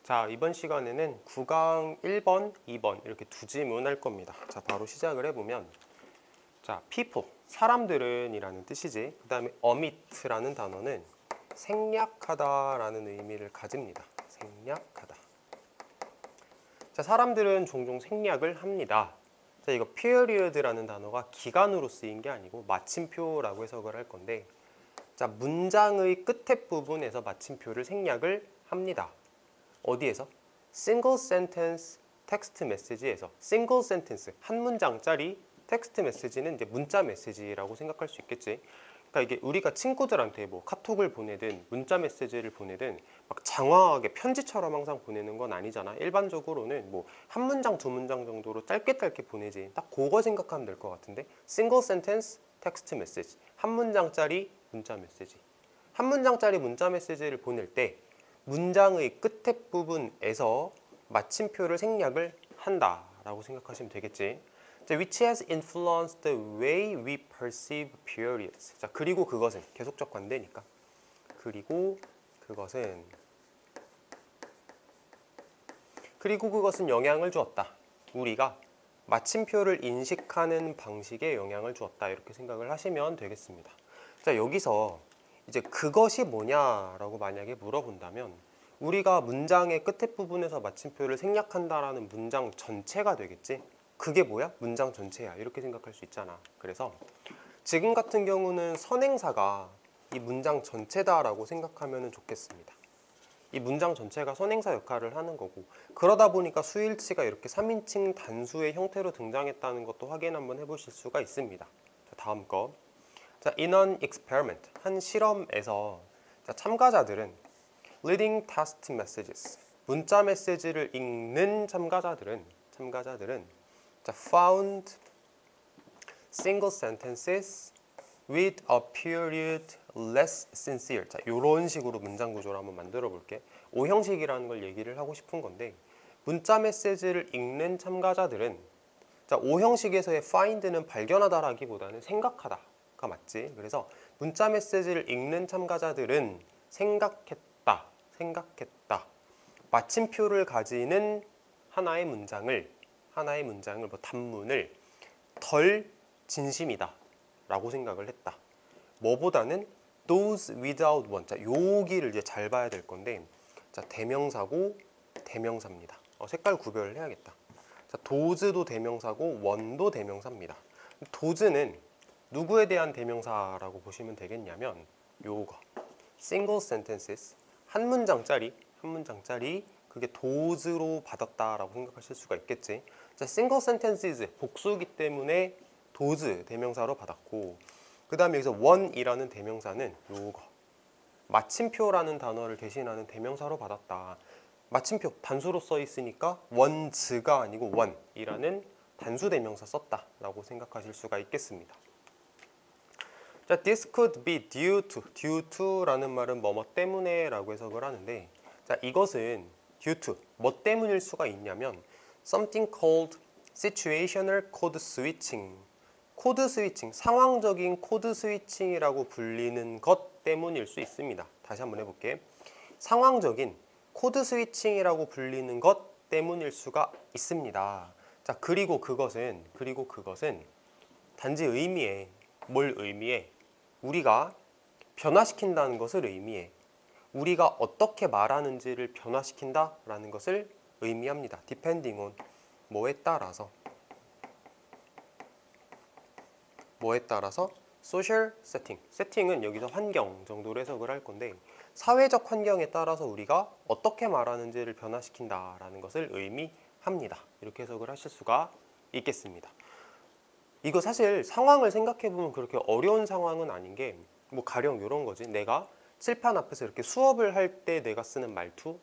자, 이번 시간에는 구강 1번, 2번 이렇게 두 지문 할 겁니다. 자, 바로 시작을 해보면, 자, people, 사람들은 이라는 뜻이지. 그 다음에 omit라는 단어는 생략하다라는 의미를 가집니다. 생략하다. 자, 사람들은 종종 생략을 합니다. 자, 이거 period라는 단어가 기간으로 쓰인 게 아니고 마침표라고 해석을 할 건데, 자, 문장의 끝에 부분에서 마침표를 생략을 합니다. 어디에서? single sentence 텍스트 메시지에서. single sentence, 한 문장짜리 텍스트 메시지는 이제 문자 메시지라고 생각할 수 있겠지. 그러니까 이게 우리가 친구들한테 뭐 카톡을 보내든 문자 메시지를 보내든 막 장황하게 편지처럼 항상 보내는 건 아니잖아. 일반적으로는 뭐 한 문장 두 문장 정도로 짧게 보내지. 딱 그거 생각하면 될 것 같은데, single sentence 텍스트 메시지, 한 문장짜리 문자 메시지. 한 문장짜리 문자 메시지를 보낼 때 문장의 끝에 부분에서 마침표를 생략을 한다라고 생각하시면 되겠지. Which has influenced the way we perceive periods. 자, 그리고 그것은 계속적 관대니까. 그리고 그것은 영향을 주었다. 우리가 마침표를 인식하는 방식에 영향을 주었다. 이렇게 생각을 하시면 되겠습니다. 자, 여기서 이제 그것이 뭐냐라고 만약에 물어본다면, 우리가 문장의 끝에 부분에서 마침표를 생략한다라는 문장 전체가 되겠지. 그게 뭐야? 문장 전체야. 이렇게 생각할 수 있잖아. 그래서 지금 같은 경우는 선행사가 이 문장 전체다라고 생각하면 좋겠습니다. 이 문장 전체가 선행사 역할을 하는 거고, 그러다 보니까 수일치가 이렇게 3인칭 단수의 형태로 등장했다는 것도 확인 한번 해보실 수가 있습니다. 자, 다음 거. 자, in an experiment, 한 실험에서, 자, 참가자들은 reading text messages, 문자 메시지를 읽는 참가자들은 자, found single sentences with a period less sincere. 자, 이런 식으로 문장 구조를 한번 만들어 볼게. O형식이라는 걸 얘기를 하고 싶은 건데, 문자 메시지를 읽는 참가자들은, 자, O형식에서의 find는 발견하다라기보다는 생각하다가 맞지. 그래서 문자 메시지를 읽는 참가자들은 생각했다. 마침표를 가지는 하나의 문장을 뭐 단문을 덜 진심이다 라고 생각을 했다. 뭐보다는 those without one. 자, 여기를 이제 잘 봐야 될 건데, 자, 대명사고 대명사입니다. 색깔 구별을 해야겠다. 자, dose도 대명사고 one도 대명사입니다. dose는 누구에 대한 대명사라고 보시면 되겠냐면, 요거 single sentences, 한 문장짜리 그게 dose로 받았다라고 생각하실 수가 있겠지. 자, single sentences 복수기 때문에 dose 대명사로 받았고, 그 다음에 여기서 one이라는 대명사는 요거 마침표라는 단어를 대신하는 대명사로 받았다. 마침표 단수로 써 있으니까 ones가 아니고 one이라는 단수 대명사 썼다라고 생각하실 수가 있겠습니다. 자, this could be due to라는 말은 뭐뭐 때문에라고 해석을 하는데, 자, 이것은 due to 뭐 때문일 수가 있냐면 something called situational code switching, 코드 스위칭, 상황적인 코드 스위칭이라고 불리는 것 때문일 수 있습니다. 다시 한번 해볼게. 상황적인 코드 스위칭이라고 불리는 것 때문일 수가 있습니다. 자, 그리고 그것은 단지 의미해. 뭘 의미해? 우리가 변화시킨다는 것을 의미해. 우리가 어떻게 말하는지를 변화시킨다라는 것을 의미합니다. depending on 뭐에 따라서 social setting. 세팅은 여기서 환경 정도로 해석을 할 건데, 사회적 환경에 따라서 우리가 어떻게 말하는지를 변화시킨다라는 것을 의미합니다. 이렇게 해석을 하실 수가 있겠습니다. 이거 사실 상황을 생각해보면 그렇게 어려운 상황은 아닌 게, 뭐 가령 이런 거지. 내가 칠판 앞에서 이렇게 수업을 할 때 내가 쓰는 말투,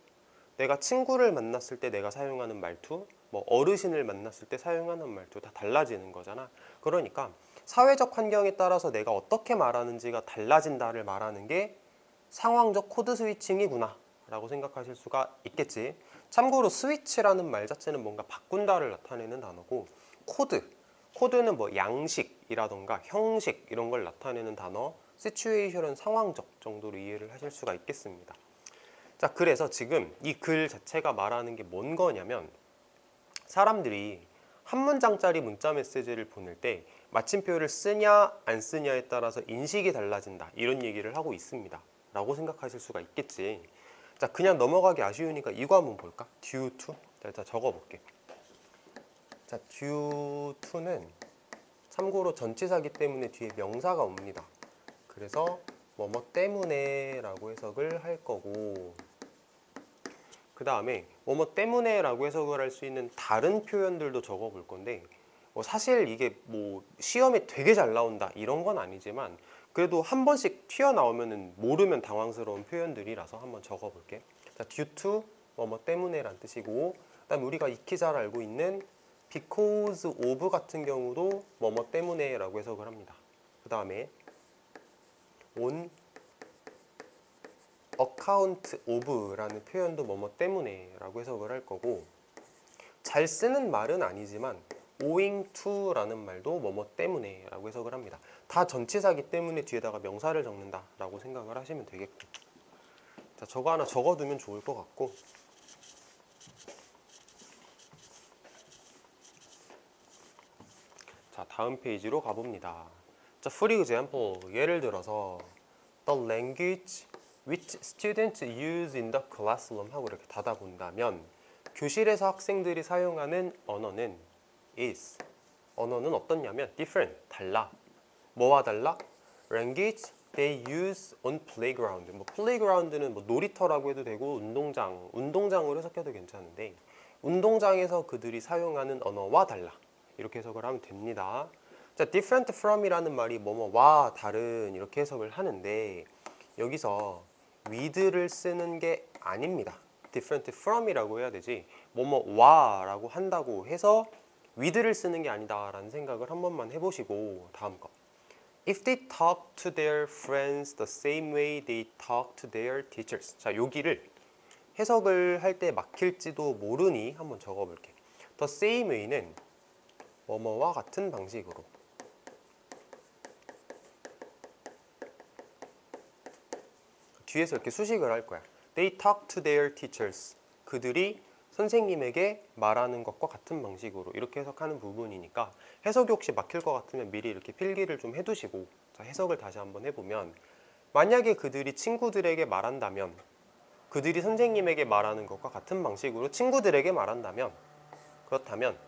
내가 친구를 만났을 때 내가 사용하는 말투, 뭐 어르신을 만났을 때 사용하는 말투 다 달라지는 거잖아. 그러니까 사회적 환경에 따라서 내가 어떻게 말하는지가 달라진다를 말하는 게 상황적 코드 스위칭이구나 라고 생각하실 수가 있겠지. 참고로 스위치라는 말 자체는 뭔가 바꾼다를 나타내는 단어고, 코드는 뭐 양식이라던가 형식 이런 걸 나타내는 단어, 시츄에이션은 상황적 정도로 이해를 하실 수가 있겠습니다. 자, 그래서 지금 이 글 자체가 말하는 게 뭔 거냐면 사람들이 한 문장짜리 문자 메시지를 보낼 때 마침표를 쓰냐 안 쓰냐에 따라서 인식이 달라진다, 이런 얘기를 하고 있습니다 라고 생각하실 수가 있겠지. 자, 그냥 넘어가기 아쉬우니까 이거 한번 볼까? due to. 자, 일단 적어볼게. 자, due to는 참고로 전치사기 때문에 뒤에 명사가 옵니다. 그래서 뭐뭐 때문에 라고 해석을 할 거고, 그 다음에 뭐뭐 때문에 라고 해석을 할 수 있는 다른 표현들도 적어볼 건데, 뭐 사실 이게 뭐 시험에 되게 잘 나온다 이런 건 아니지만 그래도 한 번씩 튀어나오면은 모르면 당황스러운 표현들이라서 한번 적어볼게. 자, due to 뭐뭐 때문에 란 뜻이고, 그다음 우리가 익히 잘 알고 있는 because of 같은 경우도 뭐뭐 때문에 라고 해석을 합니다. 그 다음에 on account of 라는 표현도 뭐뭐 때문에 라고 해석을 할 거고, 잘 쓰는 말은 아니지만 owing to 라는 말도 뭐뭐 때문에 라고 해석을 합니다. 다 전치사기 때문에 뒤에다가 명사를 적는다 라고 생각을 하시면 되겠고, 자, 저거 하나 적어두면 좋을 것 같고, 자, 다음 페이지로 가봅니다. 자, for example, 예를 들어서 the language which students use in the classroom 하고 이렇게 닫아본다면, 교실에서 학생들이 사용하는 언어는 is, 언어는 어떻냐면 different, 달라. 뭐와 달라? language they use on playground. 뭐 playground는 뭐 놀이터라고 해도 되고 운동장, 운동장으로 해석해도 괜찮은데, 운동장에서 그들이 사용하는 언어와 달라, 이렇게 해석을 하면 됩니다. 자, different from이라는 말이 뭐뭐와 다른 이렇게 해석을 하는데, 여기서 with를 쓰는 게 아닙니다. different from이라고 해야 되지, 뭐뭐와 라고 한다고 해서 with를 쓰는 게 아니다 라는 생각을 한 번만 해보시고, 다음 거. If they talk to their friends the same way they talk to their teachers. 자, 여기를 해석을 할 때 막힐지도 모르니 한번 적어볼게. The same way는 뭐뭐와 같은 방식으로. 뒤에서 이렇게 수식을 할 거야. They talk to their teachers. 그들이 선생님에게 말하는 것과 같은 방식으로, 이렇게 해석하는 부분이니까 해석이 혹시 막힐 것 같으면 미리 이렇게 필기를 좀 해두시고, 자, 해석을 다시 한번 해보면, 만약에 그들이 친구들에게 말한다면, 그들이 선생님에게 말하는 것과 같은 방식으로 친구들에게 말한다면, 그렇다면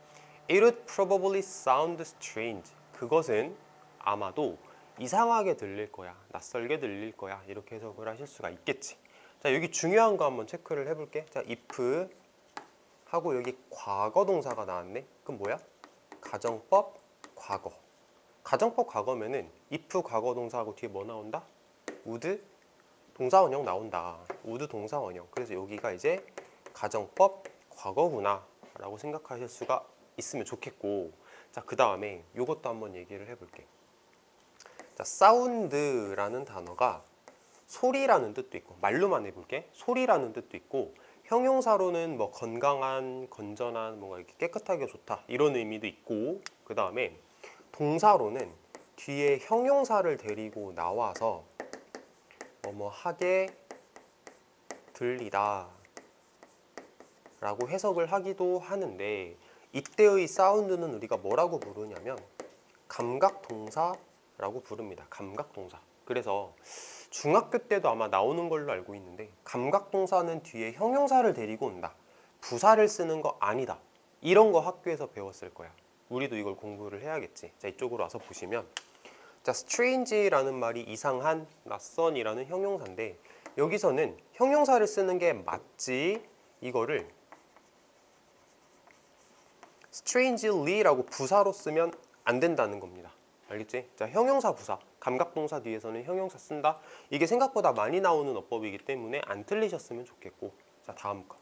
it would probably sound strange. 그것은 아마도 이상하게 들릴 거야, 낯설게 들릴 거야, 이렇게 해석을 하실 수가 있겠지. 자, 여기 중요한 거 한번 체크를 해볼게. 자, if 하고 여기 과거 동사가 나왔네. 그럼 뭐야? 가정법 과거. 가정법 과거면은 if 과거 동사하고 뒤에 뭐 나온다? would 동사 원형 나온다. would 동사 원형. 그래서 여기가 이제 가정법 과거구나 라고 생각하실 수가 있으면 좋겠고, 자, 그 다음에 요것도 한번 얘기를 해볼게. 자, 사운드라는 단어가 소리라는 뜻도 있고, 말로만 해볼게. 소리라는 뜻도 있고, 형용사로는 뭐 건강한, 건전한, 뭔가 이렇게 깨끗하게 좋다 이런 의미도 있고, 그 다음에 동사로는 뒤에 형용사를 데리고 나와서 뭐뭐 하게 들리다 라고 해석을 하기도 하는데, 이때의 사운드는 우리가 뭐라고 부르냐면 감각동사라고 부릅니다. 감각동사. 그래서 중학교 때도 아마 나오는 걸로 알고 있는데, 감각동사는 뒤에 형용사를 데리고 온다, 부사를 쓰는 거 아니다, 이런 거 학교에서 배웠을 거야. 우리도 이걸 공부를 해야겠지. 자, 이쪽으로 와서 보시면, 자, strange라는 말이 이상한, 낯선이라는 형용사인데, 여기서는 형용사를 쓰는 게 맞지, 이거를 strangely라고 부사로 쓰면 안 된다는 겁니다. 알겠지? 자, 형용사 부사, 감각동사 뒤에서는 형용사 쓴다. 이게 생각보다 많이 나오는 어법이기 때문에 안 틀리셨으면 좋겠고, 자, 다음 거.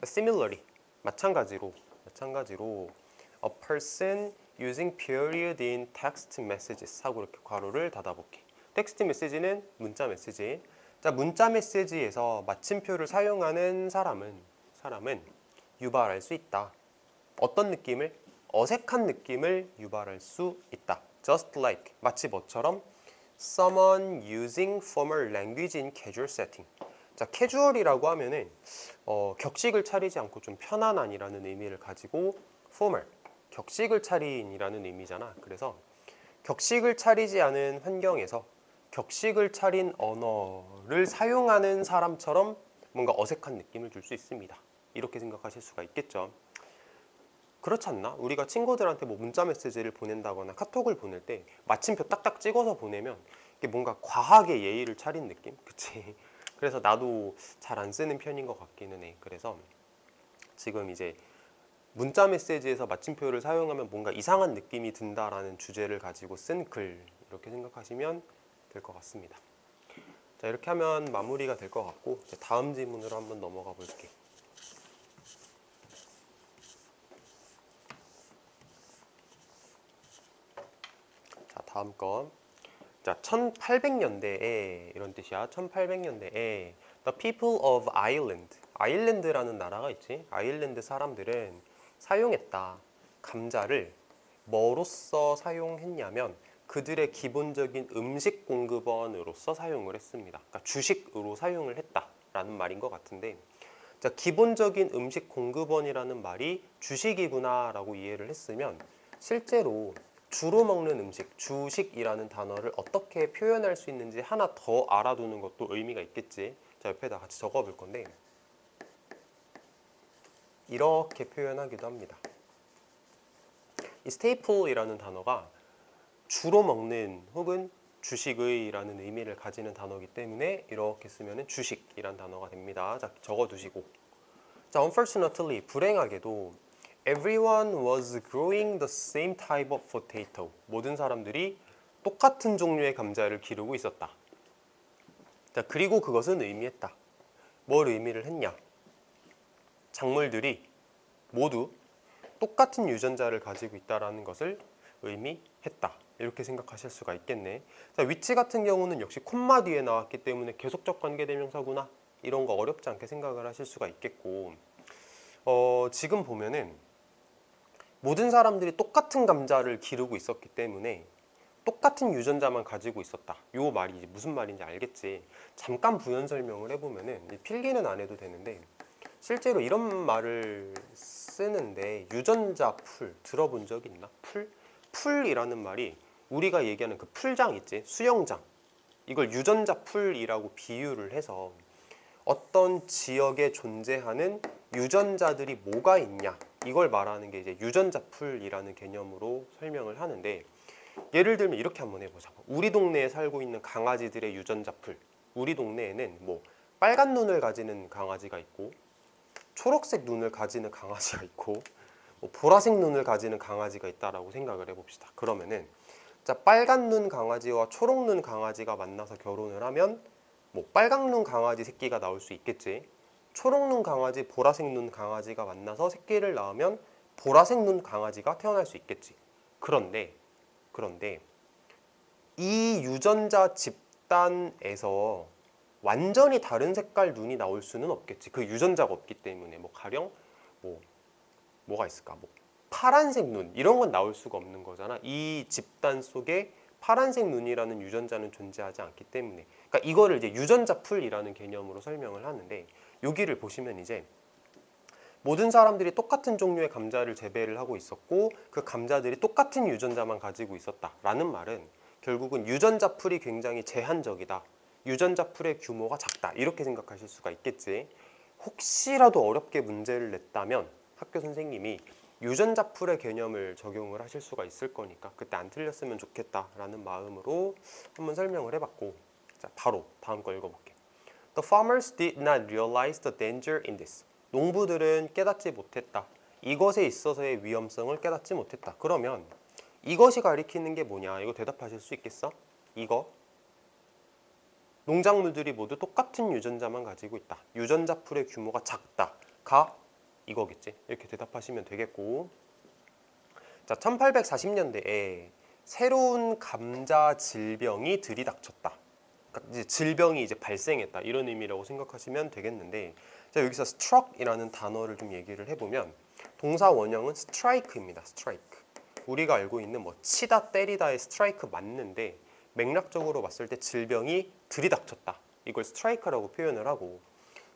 similarly, 마찬가지로 a person using period in text messages 하고 이렇게 괄호를 닫아볼게. 텍스트 메시지는 문자 메시지. 자, 문자 메시지에서 마침표를 사용하는 사람은 유발할 수 있다. 어떤 느낌을? 어색한 느낌을 유발할 수 있다. Just like, 마치 뭐처럼? Someone using formal language in casual setting. 자, 캐주얼이라고 하면은 격식을 차리지 않고 좀 편안한이라는 의미를 가지고 formal, 격식을 차린이라는 의미잖아. 그래서 격식을 차리지 않은 환경에서 격식을 차린 언어를 사용하는 사람처럼 뭔가 어색한 느낌을 줄 수 있습니다. 이렇게 생각하실 수가 있겠죠. 그렇지 않나? 우리가 친구들한테 뭐 문자 메시지를 보낸다거나 카톡을 보낼 때 마침표 딱딱 찍어서 보내면 이게 뭔가 과하게 예의를 차린 느낌? 그치? 그래서 나도 잘 안 쓰는 편인 것 같기는 해. 그래서 지금 이제 문자 메시지에서 마침표를 사용하면 뭔가 이상한 느낌이 든다라는 주제를 가지고 쓴 글, 이렇게 생각하시면 될 것 같습니다. 자, 이렇게 하면 마무리가 될 것 같고 이제 다음 질문으로 한번 넘어가 볼게. 자, 다음 건. 자, 1800년대에 이런 뜻이야. 1800년대에 The people of Ireland, 아일랜드라는 나라가 있지. 아일랜드 사람들은 사용했다. 감자를 뭐로써 사용했냐면 그들의 기본적인 음식 공급원으로서 사용을 했습니다. 그러니까 주식으로 사용을 했다라는 말인 것 같은데, 자, 기본적인 음식 공급원이라는 말이 주식이구나라고 이해를 했으면 실제로 주로 먹는 음식, 주식이라는 단어를 어떻게 표현할 수 있는지 하나 더 알아두는 것도 의미가 있겠지. 자, 옆에다 같이 적어 볼 건데 이렇게 표현하기도 합니다. 이 staple이라는 단어가 주로 먹는 혹은 주식의라는 의미를 가지는 단어이기 때문에 이렇게 쓰면 주식이란 단어가 됩니다. 자, 적어 두시고. 자, unfortunately, 불행하게도 everyone was growing the same type of potato. 모든 사람들이 똑같은 종류의 감자를 기르고 있었다. 자, 그리고 그것은 의미했다. 뭘 의미를 했냐? 작물들이 모두 똑같은 유전자를 가지고 있다는 것을 의미했다. 이렇게 생각하실 수가 있겠네. 자, 위치 같은 경우는 역시 콤마 뒤에 나왔기 때문에 계속적 관계대명사구나. 이런 거 어렵지 않게 생각을 하실 수가 있겠고, 지금 보면은 모든 사람들이 똑같은 감자를 기르고 있었기 때문에 똑같은 유전자만 가지고 있었다. 요 말이 무슨 말인지 알겠지. 잠깐 부연 설명을 해보면은 필기는 안 해도 되는데 실제로 이런 말을 쓰는데 유전자 풀 들어본 적 있나? 풀이라는 말이 우리가 얘기하는 그 풀장 있지? 수영장. 이걸 유전자 풀이라고 비유를 해서 어떤 지역에 존재하는 유전자들이 뭐가 있냐 이걸 말하는 게 이제 유전자 풀이라는 개념으로 설명을 하는데, 예를 들면 이렇게 한번 해보자. 우리 동네에 살고 있는 강아지들의 유전자 풀. 우리 동네에는 뭐 빨간 눈을 가지는 강아지가 있고 초록색 눈을 가지는 강아지가 있고 뭐 보라색 눈을 가지는 강아지가 있다라고 생각을 해봅시다. 그러면은 자, 빨간 눈 강아지와 초록 눈 강아지가 만나서 결혼을 하면 뭐 빨강 눈 강아지 새끼가 나올 수 있겠지. 초록 눈 강아지, 보라색 눈 강아지가 만나서 새끼를 낳으면 보라색 눈 강아지가 태어날 수 있겠지. 그런데 이 유전자 집단에서 완전히 다른 색깔 눈이 나올 수는 없겠지. 그 유전자가 없기 때문에 뭐 가령 뭐가 있을까? 뭐 파란색 눈 이런 건 나올 수가 없는 거잖아. 이 집단 속에 파란색 눈이라는 유전자는 존재하지 않기 때문에. 그러니까 이거를 이제 유전자 풀이라는 개념으로 설명을 하는데, 여기를 보시면 이제 모든 사람들이 똑같은 종류의 감자를 재배를 하고 있었고 그 감자들이 똑같은 유전자만 가지고 있었다라는 말은 결국은 유전자 풀이 굉장히 제한적이다. 유전자 풀의 규모가 작다. 이렇게 생각하실 수가 있겠지. 혹시라도 어렵게 문제를 냈다면 학교 선생님이 유전자 풀의 개념을 적용을 하실 수가 있을 거니까 그때 안 틀렸으면 좋겠다라는 마음으로 한번 설명을 해봤고, 자, 바로 다음 거 읽어볼게. The farmers did not realize the danger in this. 농부들은 깨닫지 못했다. 이것에 있어서의 위험성을 깨닫지 못했다. 그러면 이것이 가리키는 게 뭐냐? 이거 대답하실 수 있겠어? 이거 농작물들이 모두 똑같은 유전자만 가지고 있다. 유전자 풀의 규모가 작다가 이거겠지. 이렇게 대답하시면 되겠고, 자, 1840년대에 새로운 감자 질병이 들이닥쳤다. 그러니까 이제 질병이 이제 발생했다 이런 의미라고 생각하시면 되겠는데, 자, 여기서 struck이라는 단어를 좀 얘기를 해보면 동사 원형은 strike입니다. strike. 우리가 알고 있는 뭐 치다 때리다의 strike 맞는데 맥락적으로 봤을 때 질병이 들이닥쳤다 이걸 strike라고 표현을 하고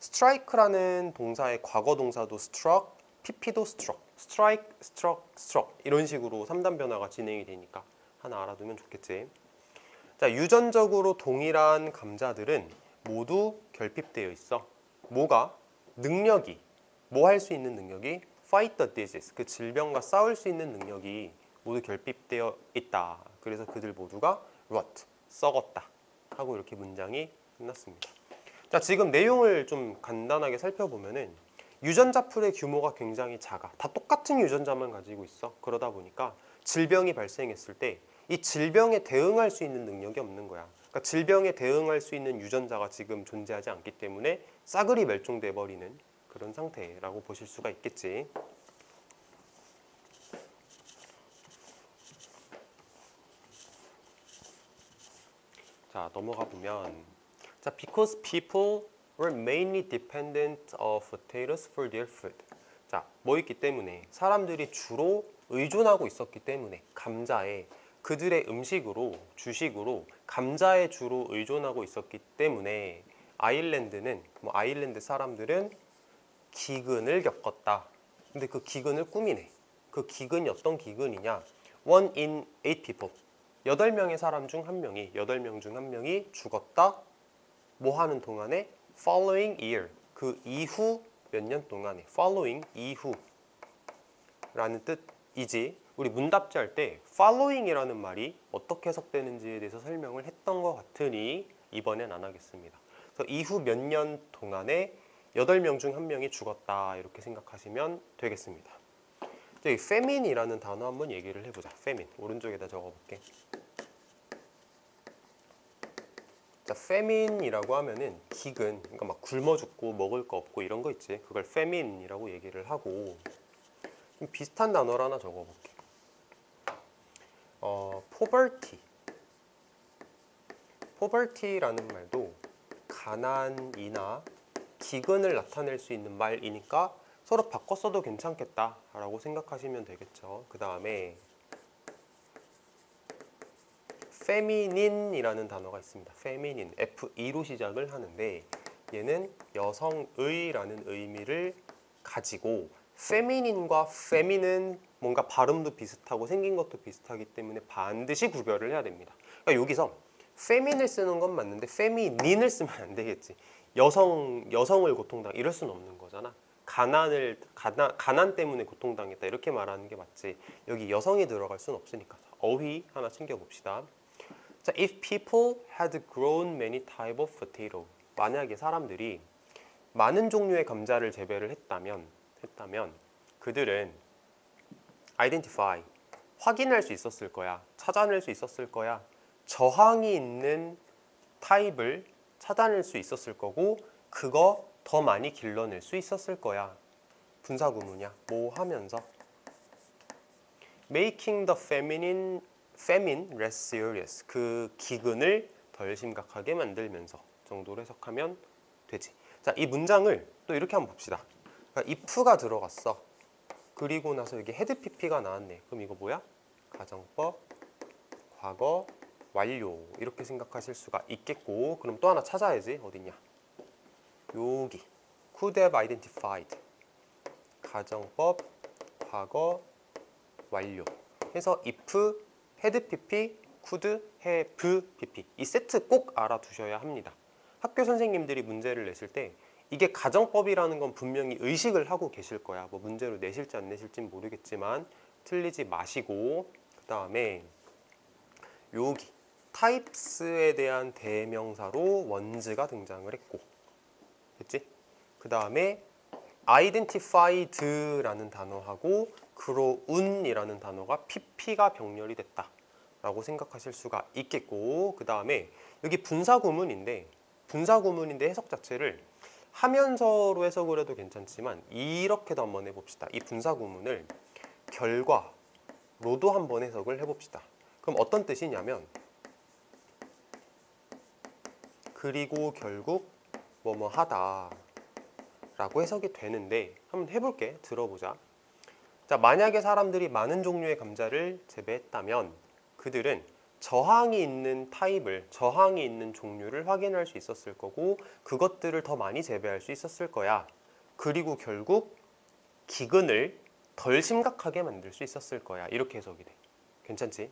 strike라는 동사의 과거 동사도 struck, pp도 struck, strike, struck, struck 이런 식으로 3단 변화가 진행이 되니까 하나 알아두면 좋겠지. 자, 유전적으로 동일한 감자들은 모두 결핍되어 있어. 뭐가? 능력이, 뭐 할 수 있는 능력이? fight the disease, 그 질병과 싸울 수 있는 능력이 모두 결핍되어 있다. 그래서 그들 모두가 rot, 썩었다 하고 이렇게 문장이 끝났습니다. 자, 지금 내용을 좀 간단하게 살펴보면은 유전자 풀의 규모가 굉장히 작아. 다 똑같은 유전자만 가지고 있어. 그러다 보니까 질병이 발생했을 때 이 질병에 대응할 수 있는 능력이 없는 거야. 그러니까 질병에 대응할 수 있는 유전자가 지금 존재하지 않기 때문에 싸그리 멸종돼 버리는 그런 상태라고 보실 수가 있겠지. 자, 넘어가 보면 자, because people were mainly dependent of potatoes for their food. 자, 뭐 있기 때문에 사람들이 주로 의존하고 있었기 때문에 감자에 그들의 음식으로 주식으로 감자에 주로 의존하고 있었기 때문에 아일랜드는 아일랜드 사람들은 기근을 겪었다. 근데 그 기근을 꾸미네. 그 기근이 어떤 기근이냐? One in 8 people. 8명의 사람 중 1명이 8명 중 1명이 죽었다. 뭐 하는 동안에? Following year. 그 이후 몇 년 동안에. Following 이후 라는 뜻이지. 우리 문답지 할 때 following이라는 말이 어떻게 해석되는지에 대해서 설명을 했던 것 같으니 이번엔 안 하겠습니다. 그래서 이후 몇 년 동안에 8명 중 1명이 죽었다 이렇게 생각하시면 되겠습니다. 이 famine이라는 단어 한번 얘기를 해보자. famine 오른쪽에다 적어볼게. 자, famine이라고 하면은 기근, 그러니까 막 굶어 죽고 먹을 거 없고 이런 거 있지. 그걸 famine이라고 얘기를 하고 비슷한 단어를 하나 적어볼게. poverty. poverty라는 말도 가난이나 기근을 나타낼 수 있는 말이니까 서로 바꿔 써도 괜찮겠다라고 생각하시면 되겠죠. 그 다음에 feminine이라는 단어가 있습니다. feminine, F-E로 시작을 하는데 얘는 여성의라는 의미를 가지고 feminine과 feminine 뭔가 발음도 비슷하고 생긴 것도 비슷하기 때문에 반드시 구별을 해야 됩니다. 그러니까 여기서 femine을 쓰는 건 맞는데 feminine을 쓰면 안 되겠지. 여성을 고통당 이럴 수는 없는 거잖아. 가난 때문에 고통당했다 이렇게 말하는 게 맞지. 여기 여성이 들어갈 수는 없으니까 어휘 하나 챙겨봅시다. 자, if people had grown many type of potato. 만약에 사람들이 많은 종류의 감자를 재배를 했다면 그들은 identify 확인할 수 있었을 거야. 찾아낼 수 있었을 거야. 저항이 있는 타입을 찾아낼 수 있었을 거고 그거 더 많이 길러낼 수 있었을 거야. 분사구문이야. 뭐 하면서 making the famine less serious. 그 기근을 덜 심각하게 만들면서 정도로 해석하면 되지. 자, 이 문장을 또 이렇게 한번 봅시다. 그러니까 if가 들어갔어. 그리고 나서 여기 head pp가 나왔네. 그럼 이거 뭐야? 가정법, 과거, 완료 이렇게 생각하실 수가 있겠고 그럼 또 하나 찾아야지. 어딨냐? 여기 could have identified 가정법, 과거, 완료 해서 if, had pp, could have pp 이 세트 꼭 알아두셔야 합니다. 학교 선생님들이 문제를 냈을 때 이게 가정법이라는 건 분명히 의식을 하고 계실 거야. 뭐 문제로 내실지 안 내실지는 모르겠지만 틀리지 마시고 그 다음에 여기 types에 대한 대명사로 ones가 등장을 했고 됐지? 그 다음에 identified라는 단어하고 grown이라는 단어가 pp가 병렬이 됐다 라고 생각하실 수가 있겠고 그 다음에 여기 분사구문인데 해석 자체를 하면서로 해석을 해도 괜찮지만 이렇게도 한번 해봅시다. 이 분사구문을 결과로도 한번 해석을 해봅시다. 그럼 어떤 뜻이냐면 그리고 결국 뭐뭐 하다 라고 해석이 되는데 한번 해볼게. 들어보자. 자, 만약에 사람들이 많은 종류의 감자를 재배했다면 그들은 저항이 있는 타입을, 저항이 있는 종류를 확인할 수 있었을 거고 그것들을 더 많이 재배할 수 있었을 거야. 그리고 결국 기근을 덜 심각하게 만들 수 있었을 거야. 이렇게 해석이 돼. 괜찮지?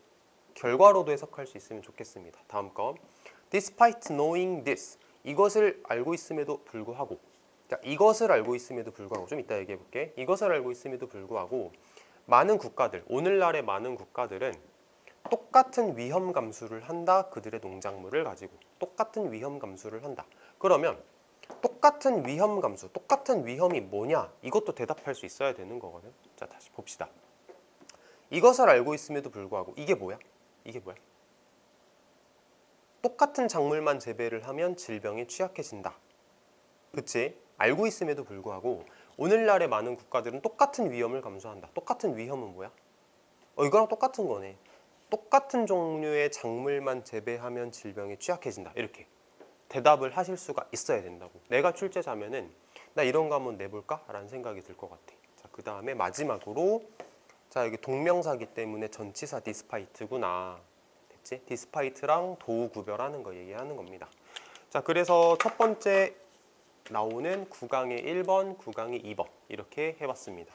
결과로도 해석할 수 있으면 좋겠습니다. 다음 거. Despite knowing this. 이것을 알고 있음에도 불구하고. 자, 이것을 알고 있음에도 불구하고 좀 이따 얘기해 볼게. 이것을 알고 있음에도 불구하고 많은 국가들, 오늘날의 많은 국가들은 똑같은 위험 감수를 한다. 그들의 농작물을 가지고 똑같은 위험 감수를 한다. 그러면 똑같은 위험 감수, 똑같은 위험이 뭐냐? 이것도 대답할 수 있어야 되는 거거든. 자, 다시 봅시다. 이것을 알고 있음에도 불구하고 이게 뭐야? 이게 뭐야? 똑같은 작물만 재배를 하면 질병에 취약해진다. 그치? 알고 있음에도 불구하고 오늘날의 많은 국가들은 똑같은 위험을 감수한다. 똑같은 위험은 뭐야? 이거랑 똑같은 거네. 똑같은 종류의 작물만 재배하면 질병에 취약해진다. 이렇게 대답을 하실 수가 있어야 된다고. 내가 출제자면은 나 이런 거 한번 내볼까? 라는 생각이 들 것 같아. 자, 그 다음에 마지막으로 자, 여기 동명사기 때문에 전치사 디스파이트구나. 됐지? 디스파이트랑 도우 구별하는 거 얘기하는 겁니다. 자, 그래서 첫 번째 나오는 9강의 1번, 9강의 2번 이렇게 해봤습니다.